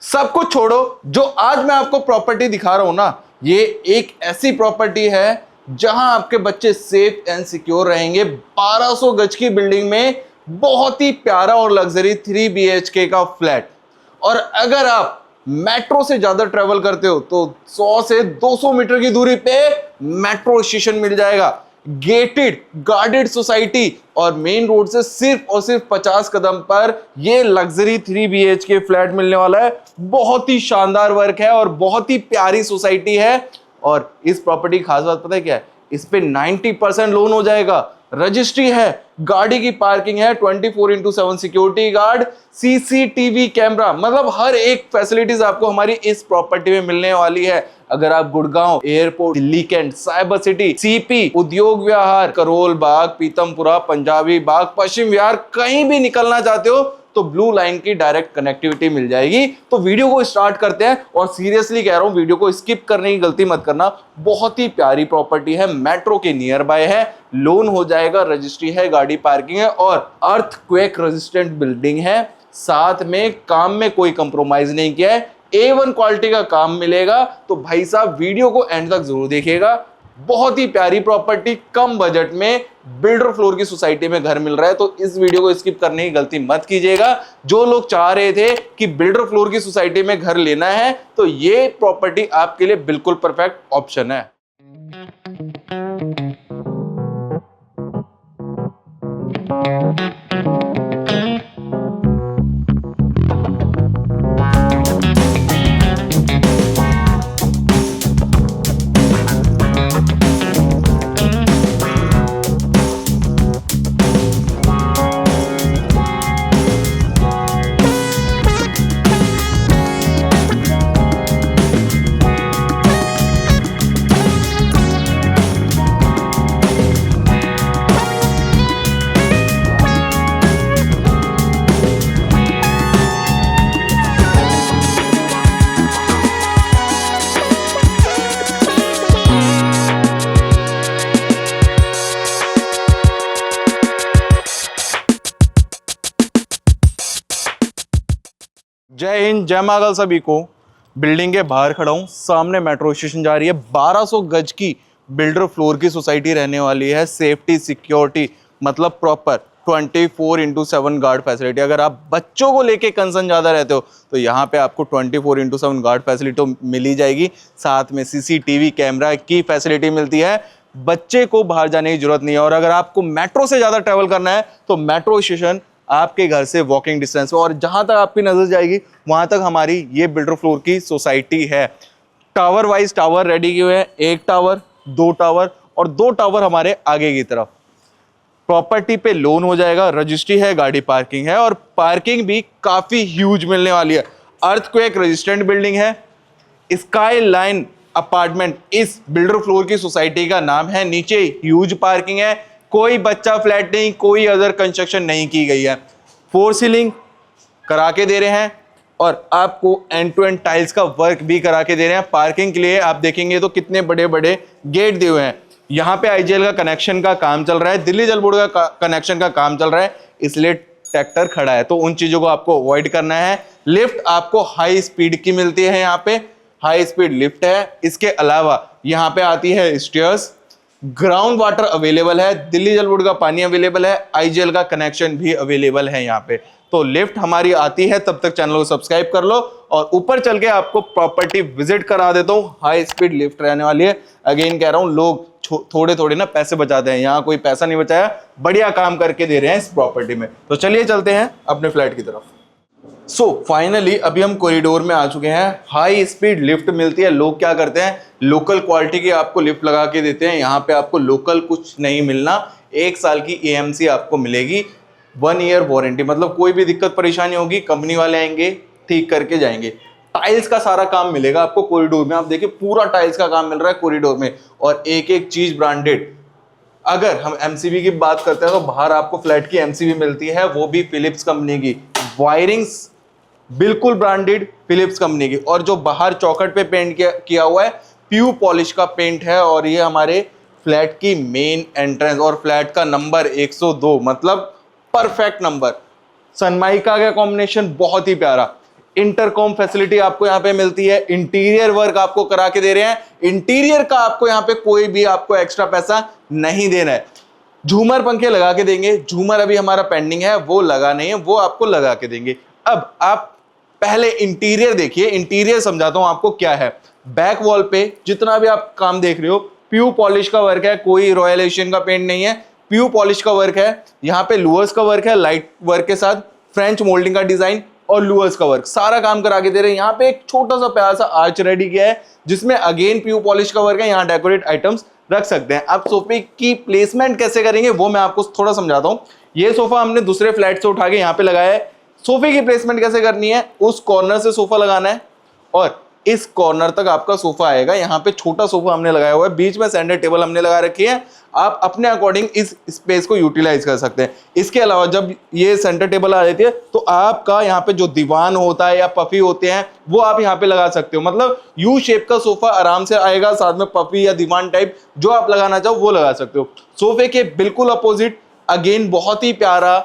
सब कुछ छोड़ो, जो आज मैं आपको प्रॉपर्टी दिखा रहा हूं ना, ये एक ऐसी प्रॉपर्टी है जहां आपके बच्चे सेफ एंड सिक्योर रहेंगे। 1200 गज की बिल्डिंग में बहुत ही प्यारा और लग्जरी 3 BHK का फ्लैट। और अगर आप मेट्रो से ज्यादा ट्रेवल करते हो तो 100 से 200 मीटर की दूरी पे मेट्रो स्टेशन मिल जाएगा, गेटेड गार्डेड सोसाइटी और मेन रोड से सिर्फ और सिर्फ 50 कदम पर ये लग्जरी 3 BHK फ्लैट मिलने वाला है। बहुत ही शानदार वर्क है और बहुत ही प्यारी सोसाइटी है। और इस प्रॉपर्टी की खास बात पता है क्या है? इस पे 90% लोन हो जाएगा, रजिस्ट्री है, गाड़ी की पार्किंग है, 24/7 सिक्योरिटी गार्ड, CCTV कैमरा, मतलब हर एक फैसिलिटीज आपको हमारी इस प्रॉपर्टी में मिलने वाली है। अगर आप Gurgaon airport, Delhi Cantt, cyber city, CP, Udyog विहार, करोल बाग, पीतमपुरा, पंजाबी बाग, पश्चिम विहार कहीं भी निकलना चाहते हो तो ब्लू लाइन की डायरेक्ट कनेक्टिविटी मिल जाएगी। तो वीडियो को स्टार्ट करते हैं और सीरियसली कह रहा हूं, वीडियो को स्किप करने की गलती मत करना। बहुत ही प्यारी प्रॉपर्टी है, मेट्रो के नियर बाय है, लोन हो जाएगा, रजिस्ट्री है, गाड़ी पार्किंग है और अर्थक्वेक रेजिस्टेंट बिल्डिंग है। साथ में काम में कोई कंप्रोमाइज नहीं किया है, A1 क्वालिटी का काम मिलेगा। तो भाई साहब वीडियो को एंड तक जरूर देखिएगा। बहुत ही प्यारी प्रॉपर्टी, कम बजट में बिल्डर फ्लोर की सोसाइटी में घर मिल रहा है, तो इस वीडियो को स्किप करने की गलती मत कीजिएगा। जो लोग चाह रहे थे कि बिल्डर फ्लोर की सोसाइटी में घर लेना है तो ये प्रॉपर्टी आपके लिए बिल्कुल परफेक्ट ऑप्शन है। जय हिंद, जय महाकाल सभी को। बिल्डिंग के बाहर खड़ा हूं, सामने मेट्रो स्टेशन जा रही है। 1200 गज की बिल्डर फ्लोर की सोसाइटी रहने वाली है। सेफ्टी सिक्योरिटी मतलब प्रॉपर 24/7 गार्ड फैसिलिटी। अगर आप बच्चों को लेके कंसर्न ज़्यादा रहते हो तो यहाँ पे आपको 24/7 गार्ड फैसिलिटी तो मिल ही जाएगी। साथ में CCTV कैमरा की फैसिलिटी मिलती है, बच्चे को बाहर जाने की जरूरत नहीं है। और अगर आपको मेट्रो से ज़्यादा ट्रैवल करना है तो मेट्रो स्टेशन आपके घर से वॉकिंग डिस्टेंस पे, और जहां तक आपकी नजर जाएगी वहां तक हमारी ये बिल्डर फ्लोर की सोसाइटी है। टावर वाइज टावर रेडी किए हुए हैं, 1 टावर, 2 टावर और 2 टावर हमारे आगे की तरफ। प्रॉपर्टी पे लोन हो जाएगा, रजिस्ट्री है, गाड़ी पार्किंग है और पार्किंग भी काफी ह्यूज मिलने वाली है। अर्थक्वेक रेजिस्टेंट बिल्डिंग है। स्काई लाइन अपार्टमेंट इस बिल्डर फ्लोर की सोसाइटी का नाम है। नीचे ह्यूज पार्किंग है, कोई बच्चा फ्लैट नहीं, कोई अदर कंस्ट्रक्शन नहीं की गई है। 4 सीलिंग करा के दे रहे हैं और आपको एंड टू एंड टाइल्स का वर्क भी करा के दे रहे हैं। पार्किंग के लिए आप देखेंगे तो कितने बड़े बड़े गेट दिए हुए हैं। यहाँ पे IGL का कनेक्शन का काम चल रहा है, दिल्ली जल बोर्ड का कनेक्शन का काम चल रहा है, इसलिए ट्रैक्टर खड़ा है, तो उन चीजों को आपको अवॉइड करना है। लिफ्ट आपको हाई स्पीड की मिलती है, यहाँ पे हाई स्पीड लिफ्ट है। इसके अलावा यहाँ पे आती है स्टेयर्स, ग्राउंड वाटर अवेलेबल है, दिल्ली जल बोर्ड का पानी अवेलेबल है, IGL का कनेक्शन भी अवेलेबल है यहाँ पे। तो लिफ्ट हमारी आती है, तब तक चैनल को सब्सक्राइब कर लो और ऊपर चल के आपको प्रॉपर्टी विजिट करा देता हूँ। हाई स्पीड लिफ्ट रहने वाली है। अगेन कह रहा हूँ, लोग थोड़े थोड़े ना पैसे बचाते हैं, यहाँ कोई पैसा नहीं बचाया, बढ़िया काम करके दे रहे हैं इस प्रॉपर्टी में। तो चलिए चलते हैं अपने फ्लैट की तरफ। फाइनली अभी हम कॉरिडोर में आ चुके हैं। हाई स्पीड लिफ्ट मिलती है। लोग क्या करते हैं, लोकल क्वालिटी की आपको लिफ्ट लगा के देते हैं। यहाँ पे आपको लोकल कुछ नहीं मिलना। 1 साल की AMC आपको मिलेगी, 1 ईयर वारंटी, मतलब कोई भी दिक्कत परेशानी होगी कंपनी वाले आएंगे, ठीक करके जाएंगे। टाइल्स का सारा काम मिलेगा आपको कॉरिडोर में। आप देखिए पूरा टाइल्स का काम मिल रहा है कॉरिडोर में और एक एक चीज ब्रांडेड। अगर हम MCB की बात करते हैं तो बाहर आपको फ्लैट की MCB मिलती है, वो भी फिलिप्स कंपनी की। वायरिंग्स बिल्कुल ब्रांडेड फिलिप्स कंपनी की। और जो बाहर चौखट पे पेंट किया हुआ है प्यू पॉलिश का पेंट है। और ये हमारे फ्लैट की मेन एंट्रेंस और फ्लैट का नंबर 102, मतलब परफेक्ट नंबर। सनमाइका का कॉम्बिनेशन बहुत ही प्यारा। इंटरकॉम फैसिलिटी आपको यहाँ पे मिलती है, इंटीरियर वर्क आपको करा के दे रहे हैं, इंटीरियर का आपको यहाँ पे कोई भी आपको एक्स्ट्रा पैसा नहीं देना है। झूमर पंखे लगा के देंगे, झूमर अभी हमारा पेंडिंग है, वो लगा नहीं है, वो आपको लगा के देंगे। अब आप पहले इंटीरियर देखिए, इंटीरियर समझाता हूं आपको क्या है। बैक वॉल पे जितना भी आप काम देख रहे हो प्यू पॉलिश का वर्क है, कोई रॉयल एशियन का पेंट नहीं है, प्यू पॉलिश का वर्क है। यहाँ पे लुअर्स का वर्क है, लाइट वर्क के साथ फ्रेंच मोल्डिंग का डिजाइन और लुअर्स का वर्क, सारा काम करा के दे रहे हैं। यहाँ पे एक छोटा सा प्यारा सा आर्च रेडी किया है जिसमें अगेन प्यू पॉलिश का वर्क है, यहाँ डेकोरेट आइटम्स रख सकते हैं। आप सोफे की प्लेसमेंट कैसे करेंगे वो मैं आपको थोड़ा समझाता हूँ। ये सोफा हमने दूसरे फ्लैट से उठा के यहाँ पे लगाया है। सोफे की प्लेसमेंट कैसे करनी है, उस कॉर्नर से सोफा लगाना है और इस कॉर्नर तक आपका सोफा आएगा। यहाँ पे छोटा सोफा हमने लगाया हुआ है, बीच में सेंटर टेबल हमने लगा रखी है। आप अपने अकॉर्डिंग इस स्पेस को यूटिलाइज कर सकते हैं। इसके अलावा जब ये सेंटर टेबल आ जाती है तो आपका यहाँ पे जो दीवान होता है या पफी होते हैं वो आप यहाँ पे लगा सकते हो। मतलब यू शेप का सोफा आराम से आएगा, साथ में पफी या दीवान टाइप जो आप लगाना चाहो वो लगा सकते हो। सोफे के बिल्कुल अपोजिट अगेन बहुत ही प्यारा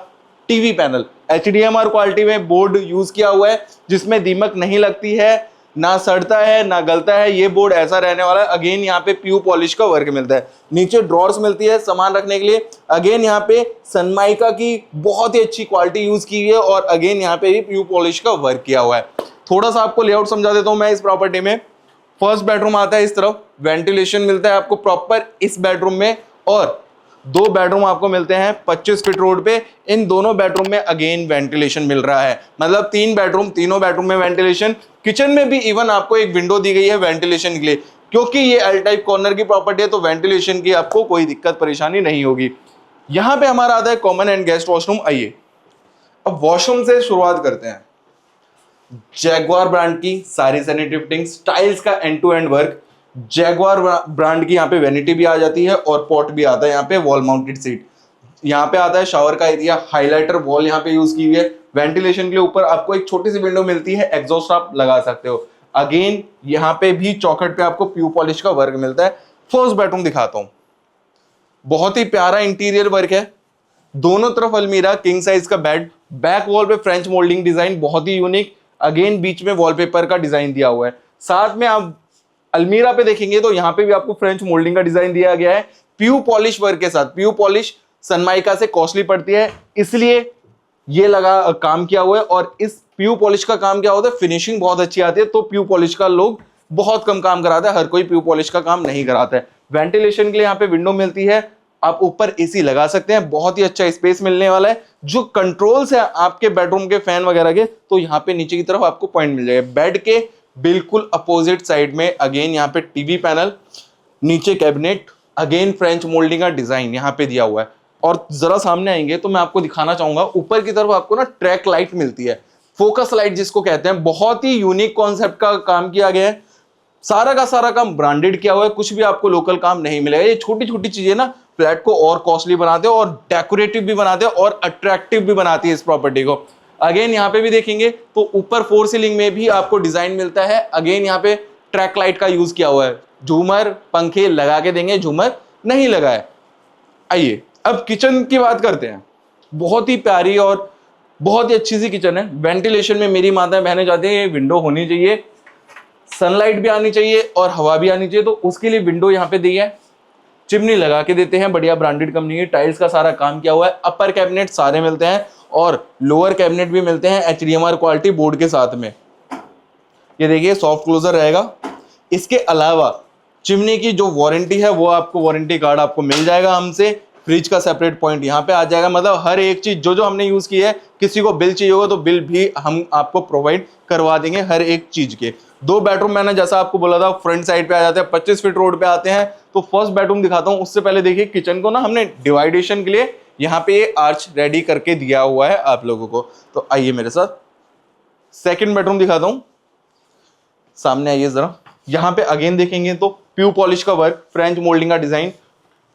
टीवी पैनल, HDMR क्वालिटी में बोर्ड यूज किया हुआ है जिसमें दीमक नहीं लगती है, ना सड़ता है ना गलता है। ये बोर्ड ऐसा रहने वाला है। अगेन यहाँ पे प्यू पॉलिश का वर्क मिलता है, नीचे ड्रॉर्स मिलती है सामान रखने के लिए। अगेन यहाँ पे सनमाइका की बहुत ही अच्छी क्वालिटी यूज की हुई है और अगेन यहाँ पे भी प्यू पॉलिश का वर्क किया हुआ है। थोड़ा सा आपको लेआउट समझा देता हूँ मैं इस प्रॉपर्टी में। फर्स्ट बेडरूम आता है इस तरफ, वेंटिलेशन मिलता है आपको प्रॉपर इस बेडरूम में और 2 बेडरूम आपको मिलते हैं 25 फीट रोड पे। इन दोनों बेडरूम में अगेन वेंटिलेशन मिल रहा है, मतलब 3 बेडरूम, तीनों बेडरूम में वेंटिलेशन। किचन में भी इवन आपको एक विंडो दी गई है वेंटिलेशन के लिए, क्योंकि ये एल टाइप कॉर्नर की प्रॉपर्टी है तो वेंटिलेशन की आपको कोई दिक्कत परेशानी नहीं होगी। यहाँ पे हमारा आता है कॉमन एंड गेस्ट वॉशरूम। आइए अब वॉशरूम से शुरुआत करते हैं। जैगवार ब्रांड की सारी सैनिटरी फिटिंग्स, टाइल्स का end to end work. Jaguar brand की यहाँ पे वेनिटी भी आ जाती है और पॉट भी आता है। यहाँ पे वॉल माउंटेड सीट, यहाँ पे आता है शावर का एरिया, हाइलाइटर वॉल यहाँ पे यूज की हुई है। वेंटिलेशन के लिए ऊपर आपको एक छोटी सी विंडो मिलती है, एग्जॉस्ट आप लगा सकते हो। अगेन यहाँ पे भी चौखट पे आपको प्यू पॉलिश का वर्क मिलता है। फर्स्ट बेडरूम दिखाता हूँ, बहुत ही प्यारा इंटीरियर वर्क है, दोनों तरफ अलमीरा, किंग साइज का बेड, बैक वॉल पे फ्रेंच मोल्डिंग डिजाइन बहुत ही यूनिक। अगेन बीच में वॉलपेपर का डिजाइन दिया हुआ है। साथ में आप अलमीरा पे देखेंगे तो यहाँ पे भी आपको फ्रेंच मोल्डिंग का डिजाइन दिया गया है प्यू पॉलिश वर्क के साथ। प्यू पॉलिश सनमाइका से कॉस्टली पड़ती है इसलिए ये लगा काम किया हुआ है और इस प्यू पॉलिश का काम क्या होता है, फिनिशिंग बहुत अच्छी आती है। तो प्यू पॉलिश का लोग बहुत कम काम कराता है, हर कोई प्यू पॉलिश का काम नहीं कराता है। वेंटिलेशन के लिए यहाँ पे विंडो मिलती है, आप ऊपर एसी लगा सकते हैं, बहुत ही अच्छा स्पेस मिलने वाला है। जो कंट्रोल्स है आपके बेडरूम के फैन वगैरह के, तो यहाँ पे नीचे की तरफ आपको पॉइंट मिल जाएगा। बेड के बिल्कुल अपोजिट साइड में अगेन यहाँ पे टीवी पैनल, नीचे कैबिनेट, अगेन फ्रेंच मोल्डिंग का डिजाइन यहाँ पे दिया हुआ है। और जरा सामने आएंगे तो मैं आपको दिखाना चाहूंगा, ऊपर की तरफ आपको ना ट्रैक लाइट मिलती है, फोकस लाइट जिसको कहते हैं। बहुत ही यूनिक कॉन्सेप्ट का काम किया गया है, सारा का सारा काम ब्रांडेड किया हुआ है, कुछ भी आपको लोकल काम नहीं मिलेगा। ये छोटी छोटी चीजें ना फ्लैट को और कॉस्टली बनाते हैं और डेकोरेटिव भी बनाते हैं और अट्रैक्टिव भी बनाती है इस प्रॉपर्टी को। अगेन यहाँ पे भी देखेंगे तो ऊपर 4 सीलिंग में भी आपको डिजाइन मिलता है। अगेन यहाँ पे ट्रैक लाइट का यूज किया हुआ है, झूमर पंखे लगा के देंगे, झूमर नहीं लगा है। आइए अब किचन की बात करते हैं। बहुत ही प्यारी और बहुत ही अच्छी सी किचन है। वेंटिलेशन में मेरी माता बहनें चाहती है विंडो होनी चाहिए, सनलाइट भी आनी चाहिए और हवा भी आनी चाहिए, तो उसके लिए विंडो यहाँ पे दी है। चिमनी लगा के देते हैं, बढ़िया ब्रांडेड कंपनी की, टाइल्स का सारा काम किया हुआ है। अपर कैबिनेट सारे मिलते हैं और लोअर कैबिनेट भी मिलते हैं HDMR क्वालिटी बोर्ड के साथ में। ये देखिए सॉफ्ट क्लोजर रहेगा। इसके अलावा चिमनी की जो वारंटी है वो आपको वारंटी कार्ड आपको मिल जाएगा हमसे। फ्रिज का सेपरेट पॉइंट यहाँ पे आ जाएगा। मतलब हर एक चीज जो जो हमने यूज की है, किसी को बिल चाहिए होगा तो बिल भी हम आपको प्रोवाइड करवा देंगे हर एक चीज के। 2 बेडरूम मैंने जैसा आपको बोला था फ्रंट साइड पे आ जाते हैं, 25 फीट रोड पे आते हैं। तो फर्स्ट बेडरूम दिखाता हूँ, उससे पहले देखिए किचन को ना हमने डिवाइडेशन के लिए यहाँ पे आर्च रेडी करके दिया हुआ है आप लोगों को। तो आइए मेरे साथ सेकंड बेडरूम दिखाता हूँ, सामने आइए जरा। यहाँ पे अगेन देखेंगे तो प्यू पॉलिश का वर्क, फ्रेंच मोल्डिंग का डिजाइन,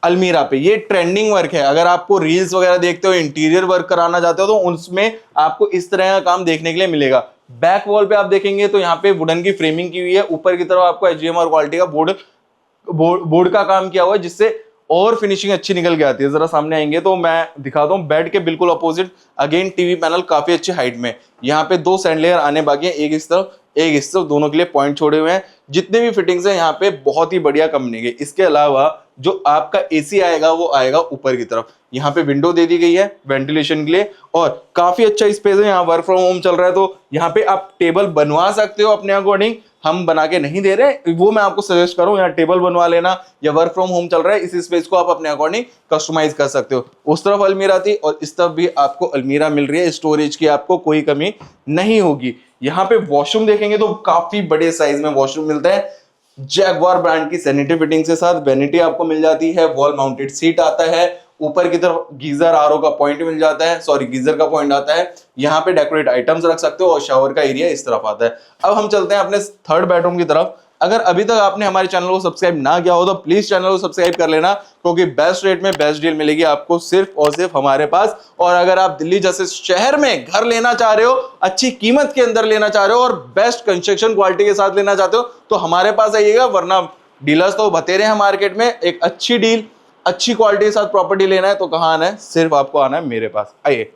अलमीरा पे ये ट्रेंडिंग वर्क है। अगर आपको रील्स वगैरह देखते हो, इंटीरियर वर्क कराना चाहते हो तो उसमें आपको इस तरह का काम देखने के लिए मिलेगा। बैक वॉल पे आप देखेंगे तो यहाँ पे वुडन की फ्रेमिंग की हुई है, ऊपर की तरफ आपको HDMR क्वालिटी का बोर्ड का काम किया हुआ है, जिससे और फिनिशिंग अच्छी निकल के आती है। जरा सामने आएंगे तो मैं दिखाता हूँ, बेड के बिल्कुल अपोजिट अगेन टीवी पैनल काफी अच्छी हाइट में। यहाँ पे 2 सैंड लेयर आने बाकी है, एक इस तरफ एक इस तरफ, दोनों के लिए पॉइंट छोड़े हुए हैं। जितने भी फिटिंग्स है यहाँ पे बहुत ही बढ़िया कंपनी के। इसके अलावा जो आपका एसी आएगा वो आएगा ऊपर की तरफ। यहाँ पे विंडो दे दी गई है वेंटिलेशन के लिए और काफी अच्छा स्पेस है। यहाँ वर्क फ्रॉम होम चल रहा है तो यहाँ पे आप टेबल बनवा सकते हो अपने अकॉर्डिंग। हम बना के नहीं दे रहे, वो मैं आपको सजेस्ट करूं, यहाँ टेबल बनवा लेना, या वर्क फ्रॉम होम चल रहा है इस स्पेस को आप अपने अकॉर्डिंग कस्टमाइज कर सकते हो। उस तरफ अलमीरा थी और इस तरफ भी आपको अलमीरा मिल रही है, स्टोरेज की आपको कोई कमी नहीं होगी। यहाँ पे वॉशरूम देखेंगे तो काफी बड़े साइज में वॉशरूम मिलता है। जैगवार ब्रांड की सैनिटरी फिटिंग के साथ वैनिटी आपको मिल जाती है, वॉल माउंटेड सीट आता है, ऊपर की तरफ गीजर आरओ का पॉइंट मिल जाता है, सॉरी गीजर का पॉइंट आता है। यहाँ पे डेकोरेट आइटम्स रख सकते हो और शावर का एरिया इस तरफ आता है। अब हम चलते हैं अपने थर्ड बेडरूम की तरफ। अगर अभी तक आपने हमारे चैनल को सब्सक्राइब ना किया हो तो प्लीज चैनल को सब्सक्राइब कर लेना, क्योंकि बेस्ट रेट में बेस्ट डील मिलेगी आपको सिर्फ और सिर्फ हमारे पास। और अगर आप दिल्ली जैसे शहर में घर लेना चाह रहे हो, अच्छी कीमत के अंदर लेना चाह रहे हो और बेस्ट कंस्ट्रक्शन क्वालिटी के साथ लेना चाहते हो तो हमारे पास आइएगा, वरना डीलर्स तो बतेरे हैं मार्केट में। एक अच्छी डील अच्छी क्वालिटी के साथ प्रॉपर्टी लेना है तो कहां आना है, सिर्फ आपको आना है मेरे पास। आइए,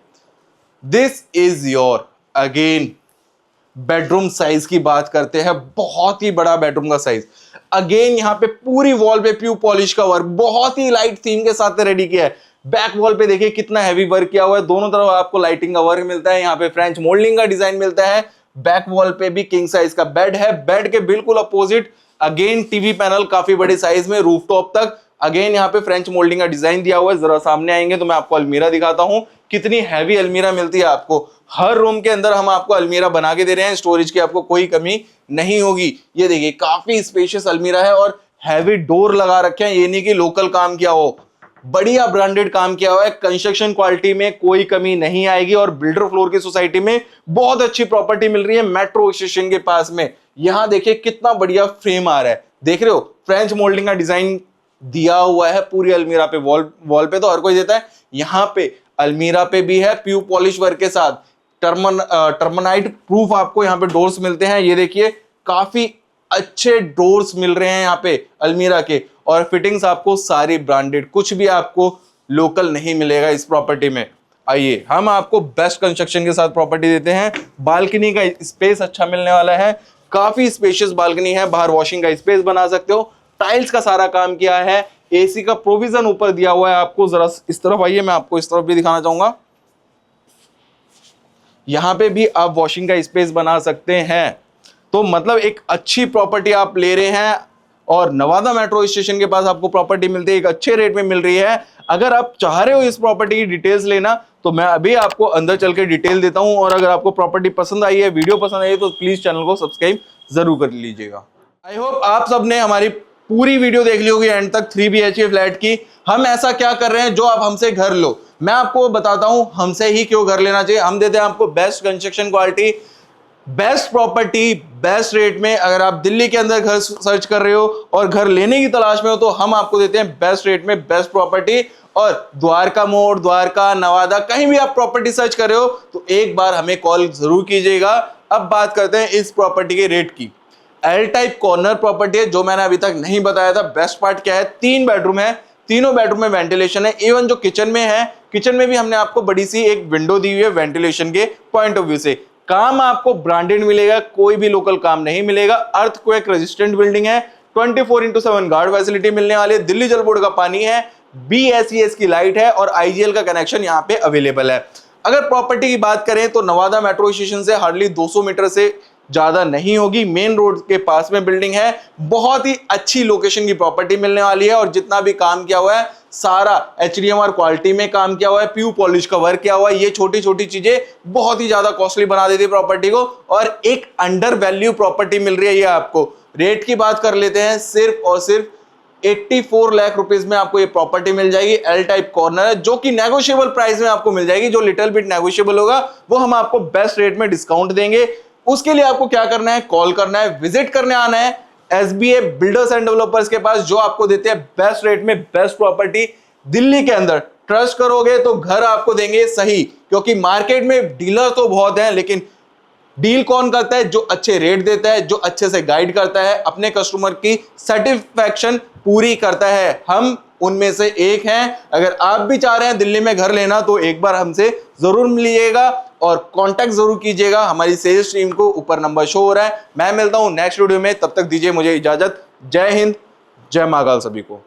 this is your again bedroom size की बात करते हैं। बहुत ही बड़ा बेडरूम का साइज। अगेन यहाँ पे पूरी वॉल पे प्यू पॉलिश का वर्क बहुत ही लाइट थीम के साथ रेडी किया है। बैक वॉल पे देखिए कितना हैवी वर्क किया हुआ है, दोनों तरफ आपको लाइटिंग का वर्क मिलता है। यहाँ पे फ्रेंच मोल्डिंग का डिजाइन मिलता है। बैक वॉल पे भी किंग साइज का बेड है। बेड के बिल्कुल अपोजिट अगेन टीवी पैनल काफी बड़े साइज में रूफटॉप तक। अगेन यहाँ पे फ्रेंच मोल्डिंग का डिजाइन दिया हुआ है। जरा सामने आएंगे तो मैं आपको अलमीरा दिखाता हूं, कितनी हैवी अलमीरा मिलती है आपको। हर रूम के अंदर हम आपको अलमीरा बना के दे रहे हैं, स्टोरेज की आपको कोई कमी नहीं होगी। ये देखिए काफी स्पेशियस अलमीरा है और हैवी डोर लगा रखे हैं। ये नहीं कि लोकल काम किया हो, बढ़िया ब्रांडेड काम किया हुआ है। कंस्ट्रक्शन क्वालिटी में कोई कमी नहीं आएगी और बिल्डर फ्लोर की सोसाइटी में बहुत अच्छी प्रॉपर्टी मिल रही है मेट्रो स्टेशन के पास में। यहां देखिए कितना बढ़िया फ्रेम आ रहा है, देख रहे हो, फ्रेंच मोल्डिंग का डिजाइन दिया हुआ है पूरी अलमीरा पे। वॉल पे तो हर कोई देता है, यहां पे अलमीरा पे भी है प्यू पॉलिश वर्क के साथ। टर्मनाइट प्रूफ आपको यहाँ पे डोर्स मिलते हैं। ये देखिए काफी अच्छे डोर्स मिल रहे हैं यहाँ पे अलमीरा के, और फिटिंग्स आपको सारी ब्रांडेड, कुछ भी आपको लोकल नहीं मिलेगा इस प्रॉपर्टी में। आइए, हम आपको बेस्ट कंस्ट्रक्शन के साथ प्रॉपर्टी देते हैं। बालकनी का स्पेस अच्छा मिलने वाला है, काफी स्पेशियस बालकनी है, बाहर वॉशिंग का स्पेस बना सकते हो। टाइल्स का सारा काम किया है, एसी का प्रोविजन ऊपर दिया हुआ है आपको। जरा इस तरफ आइए, मैं आपको इस तरफ भी दिखाना चाहूंगा। यहां पे भी आप वॉशिंग का स्पेस बना सकते हैं। तो मतलब एक अच्छी प्रॉपर्टी आप ले रहे हैं और नवादा मेट्रो स्टेशन के पास आपको प्रॉपर्टी मिलती है, एक अच्छे रेट में मिल रही है। अगर आप चाह रहे हो इस प्रॉपर्टी की डिटेल्स लेना तो मैं अभी आपको अंदर चल के डिटेल देता हूं। और अगर आपको प्रॉपर्टी पसंद आई है, वीडियो पसंद आई है, तो प्लीज चैनल को सब्सक्राइब जरूर कर लीजिएगा। आई होप आप सबने हमारी पूरी वीडियो देख ली होगी एंड तक 3 BHK फ्लैट की। हम ऐसा क्या कर रहे हैं जो आप हमसे घर लो, मैं आपको बताता हूं हमसे ही क्यों घर लेना चाहिए। हम देते हैं आपको best construction quality, best property, best rate में। अगर आप दिल्ली के अंदर घर सर्च कर रहे हो और घर लेने की तलाश में हो तो हम आपको देते हैं बेस्ट रेट में बेस्ट प्रॉपर्टी। और द्वारका मोड़, द्वारका, नवादा, कहीं भी आप प्रॉपर्टी सर्च कर रहे हो तो एक बार हमें कॉल जरूर कीजिएगा। अब बात करते हैं इस प्रॉपर्टी के रेट की। एल टाइप कॉर्नर प्रॉपर्टी है, जो मैंने अभी तक नहीं बताया था। बेस्ट पार्ट क्या है, 3 बेडरूम है, तीनों बेडरूम में वेंटिलेशन है। इवन जो किचन में है, किचन में भी हमने आपको बड़ी सी एक विंडो दी हुई है वेंटिलेशन के पॉइंट ऑफ व्यू से। काम आपको ब्रांडेड मिलेगा, कोई भी लोकल काम नहीं मिलेगा। अर्थक्वेक रेजिस्टेंट बिल्डिंग है, 24/7 गार्ड फैसिलिटी मिलने वाली है, दिल्ली जल बोर्ड का पानी है, BSES की लाइट है और IGL का कनेक्शन यहाँ पे अवेलेबल है। अगर प्रॉपर्टी की बात करें तो नवादा मेट्रो स्टेशन से हार्डली 200 मीटर से ज्यादा नहीं होगी, मेन रोड के पास में बिल्डिंग है। बहुत ही अच्छी लोकेशन की प्रॉपर्टी मिलने वाली है और जितना भी काम किया हुआ है सारा HDMR क्वालिटी में काम किया हुआ है, प्यू पॉलिश का वर्क किया हुआ है। ये छोटी छोटी चीजें बहुत ही ज्यादा कॉस्टली बना देती है प्रॉपर्टी को, और एक अंडर वैल्यू प्रॉपर्टी मिल रही है ये आपको। रेट की बात कर लेते हैं, सिर्फ और सिर्फ 84 लाख रुपीस में आपको ये प्रॉपर्टी मिल जाएगी। एल टाइप कॉर्नर है, जो कि नेगोशिएबल प्राइस में आपको मिल जाएगी। जो लिटिल बिट नेगोशिएबल होगा वो हम आपको बेस्ट रेट में डिस्काउंट देंगे। उसके लिए आपको क्या करना है, कॉल करना है, विजिट करने आना है SBA बिल्डर्स एंड डेवलपर्स के पास, जो आपको देते हैं बेस्ट रेट में बेस्ट प्रॉपर्टी दिल्ली के अंदर। ट्रस्ट करोगे तो घर आपको देंगे सही, क्योंकि मार्केट में डीलर तो बहुत हैं, लेकिन डील कौन करता है, जो अच्छे रेट देता है, जो अच्छे से गाइड करता है, अपने कस्टमर की सेटिस्फैक्शन पूरी करता है। हम उनमें से एक हैं। अगर आप भी चाह रहे हैं दिल्ली में घर लेना तो एक बार हमसे जरूर मिलिएगा और कांटेक्ट जरूर कीजिएगा। हमारी सेल्स टीम को ऊपर नंबर शो हो रहा है। मैं मिलता हूं नेक्स्ट वीडियो में, तब तक दीजिए मुझे इजाजत। जय हिंद, जय महाकाल सभी को।